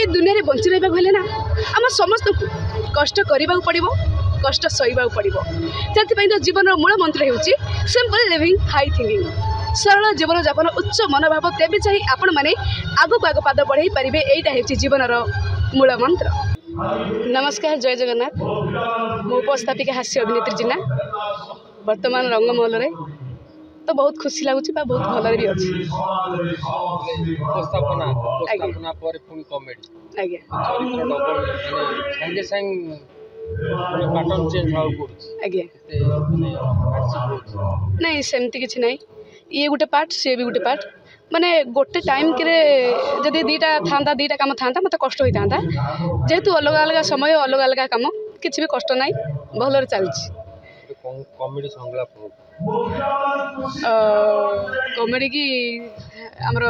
ए दुनिया रे बंची रहा हेले ना आम समस्त कष्ट करने पड़ो कष्ट सहीबा पड़ो से तो जीवन मूल मंत्र होची सिंपल लिविंग हाई थिंकिंग सरल जीवन जापन उच्च मनोभाव तेज चाहिए आपण मैंने आगक आग पाद बढ़ाई पारे यहीटा हो जीवन मूल मंत्र। नमस्कार जय जगन्नाथ मो उपस्थापिका हास्य अभिनेत्री जिना वर्तमान रंगमहल रे तो बहुत खुशी लगुच बहुत भल भी अच्छी नहीं सेमती किसी ना ये गोटे पार्ट सी भी गोटे पार्ट माने गोटे टाइम के जदि दीटा था दीटा कम था मत कष्ट होता जेहेतु अलग अलग समय अलग अलग कम किसी भी कष्ट ना भल चलती कॉमेडी की आमर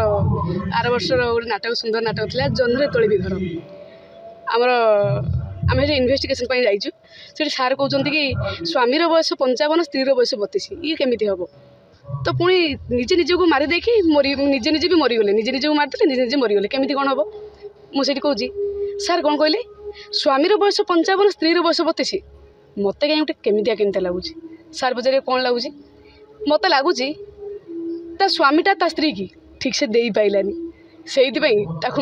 आर वर्ष गोटे नाटक सुंदर नाटक था जन्मरे तोली घर आमर आम इन्वेस्टिगेशन जाइचु से सार कहते कि स्वामीर बयस 55 स्त्रीर बयस 32 ये केमी हम तो पुणी निजे निज को मारी देखी निजे निजे भी मरीगले निजे निज को मारते निजे निजे मरीगले केमी कौन हम मुझे कहूँ सार कौन कहले स्वामीर बयस 55 स्त्रीर बयस 32 मत कहीं गोटे केमिया केमिया लगुच सार पचारे कौन लगुच मत लगुच स्वामीटा ता स्त्री की ठीक से दे पाइलानी से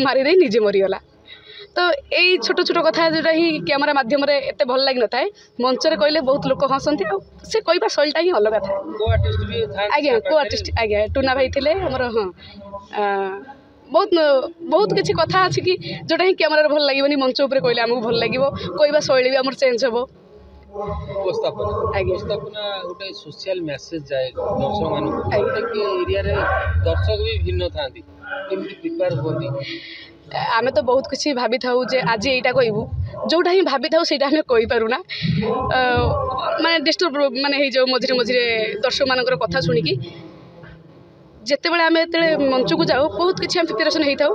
मारिदे निजे मरीगला तो यही छोट छोट कथा जोटा ही कैमेरा मध्यम एत भल लगी न था मंचर कहले बहुत लोग हसती से कहवा शैलीटा ही अलग था आज्ञा को आर्टिस्ट आज्ञा टूना भाई थे आमर हाँ बहुत बहुत किसी कथा अच्छी कि जोटा ही कैमेरा भल लगे मंच उपर कहले आमको भल लगे कहवा शैली भी आम चेंज हम गोटे सोशल मेसेज जाए दर्शक एरिया दर्शक भी भिन्न था प्रिपेयर होती आमे तो बहुत किसी भाभी था जे आज यहीटा कहबू जोटा ही भाभी था से कही पारूना माने डिस्टर्ब माने हो मझे मझे दर्शक मान कथा शुणिकी जिते बड़े आम मंच को जाऊ बहुत किसी प्रिपेरेसन होता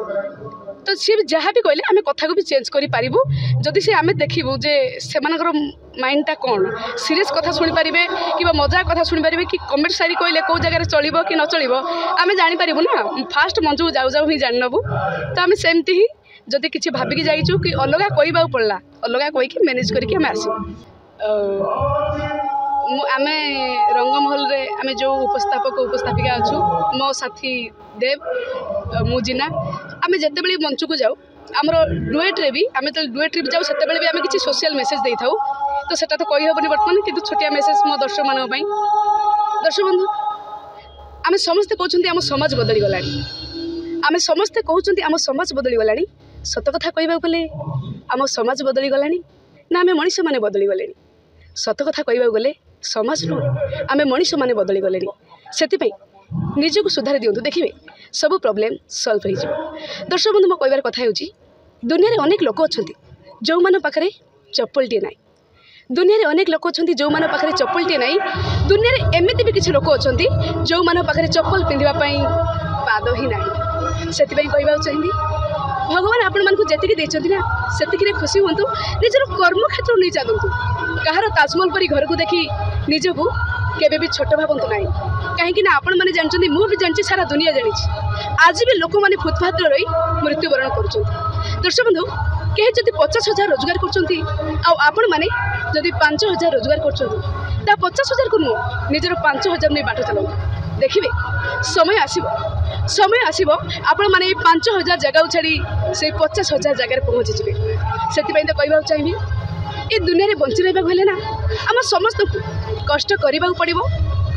तो सी जहाँ भी कहले आम कथा को भी चेंज कर पारू जदि से आम देखू जे से माइंडटा कौन सीरीयस कथा शुणी पारे कि मजाक कथा शुणी पारे कि कमेंट सारी कहले कौ जगह चलो कि न चलो आम जापर ना फास्ट मंच को जाऊ जाऊ ही जान नबू तो आम सेमती ही जदि किसी भाविकी जाइचु कि अलग कहवा पड़ला अलग कहीकि मैनेज करके आम आसू आम रंगमहल रे आम जो उपस्थापक उपस्थापिका अच्छु मो साथी देव मुजिना आम जिते बड़े मंच को जाऊ आमर डुएट रे भी आम जो डुएट रे भी जाऊ से भी आम किसी सोशल मेसेज दे था तो सेटा तो कही हेनी बर्तमान कि छोटिया मेसेज मो दर्शक मान दर्शक बंधु आम समस्ते कहते आम समाज बदली गला आम समस्ते कहते आम समाज बदली गला सत कथा कहवा गले आम समाज बदली गला ना आम मनीष मैंने बदली गले सत कथा कहवा गले समाज आम मनीष मैंने बदली गले से निजक सुधार दिंतु देखिए सब प्रॉब्लम सॉल्व हो दर्शक बंधु मो कहबार कथा होची दुनिया रे अनेक लोक अच्छा जो मान पाखरे चप्पलटे ना दुनिया रे अनेक लोक अच्छा जो मान पाखरे चप्पलटे ना दुनिया रे एमिति भी किसी लोक अच्छा जो मान पाखरे चप्पल पिंधापी पाद ही ना से कहवा चाहिए भगवान आपण मानक जी देखते ना से खुशी हूँ निजर कर्म क्षेत्र नहीं चलतु कहार ताजमहल परी घर को देखी निजक केबे भी छोट भावतु ना कहीं आपण मैंने जानते मुझे जानती सारा दुनिया जानी आज भी लोक मैंने फुटपाथ रही मृत्युवरण कर दर्शक बंधु कहीं जब 50,000 रोजगार कर मैंने जदि 5,000 रोजगार कर 50,000 को नुह निजर 5,000 नहीं बाट चलाऊ देखिए समय आसब आपण मैंने 5,000 जगह छाड़ी से 50,000 जगह पहुँची जी से तो कहना चाहिए ये दुनिया रे बंची रहा हेले ना आम समस्त कष्ट करने पड़ो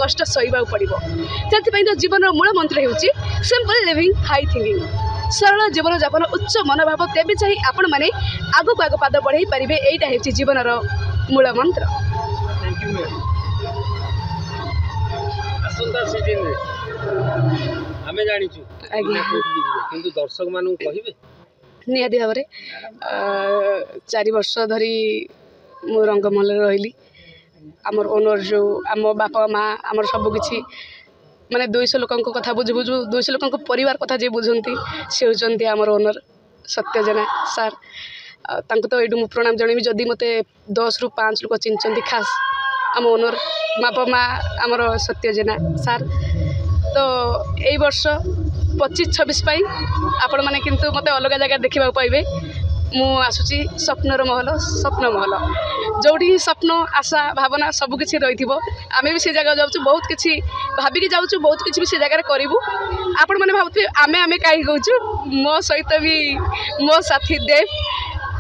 कष्ट सहीबा पड़ो से तो जीवन मूल मंत्र होची सिंपल लिविंग हाई थिंकिंग सरल जीवन जापन उच्च मनोभाव तेज चाहिए आपण मैंने आगक आग पाद बढ़ाई पारे यहीटा हो जीवन मूल मंत्र। दर्शक मान निहाती भाव 4 वर्ष धरी मु रंगमहल रही आमर ओनर जो आम बापा माँ आमर सबकि माने 200 लोक कथा बुझु बुझु 200 लोक परिवार कथा जे बुझंती से होचंती आमर ओनर सत्य जेना सार तांको तो एडू प्रणाम जणेबी जदि मते 10 रु 5 लोक चिन्हचंती खास आम ओनर बापा माँ आमर सत्य जेना सार तो यही वर्ष 25-26 आपण मैंने किंतु मत अलग जगह देखा पाइबे मु आसुची स्वप्नर महल स्वप्न महल जोड़ी स्वप्न आशा भावना सबकि रही आम भी से जगह जाऊँ बहुत किसी भाविकी जाऊँ बहुत किसी भी से जगह करूँ आपण मैंने भावुथे आमे आमे कहीं कहूँ मो सहित भी मो साथी देव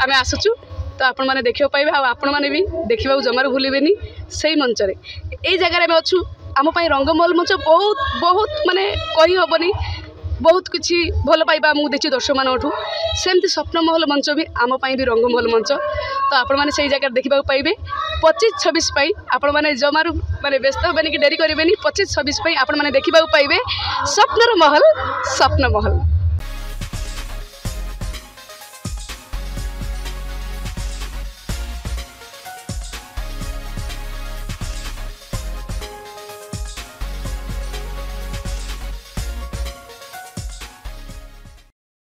आम आसुचु तो आपण मैंने देखा पाइबे आपण मैंने भी देखा जमार भूलें से मंच यही जगह में अच्छु आम रंगमहल मंच बहुत बहुत माने कही हेनी बहुत किसी भल पाइबा आमको देखी दर्शक मानू सेमती स्वप्नमहल मंच भी आम भी रंगमहल मंच तो आपण मैंने से जगह देखा पाइबे 25-26 आपण मैंने जमारू माने व्यस्त हेनी कि डेरी करेंगे 25-26 आपण मैंने देखा पाइबे स्वप्नर महल स्वप्न महल।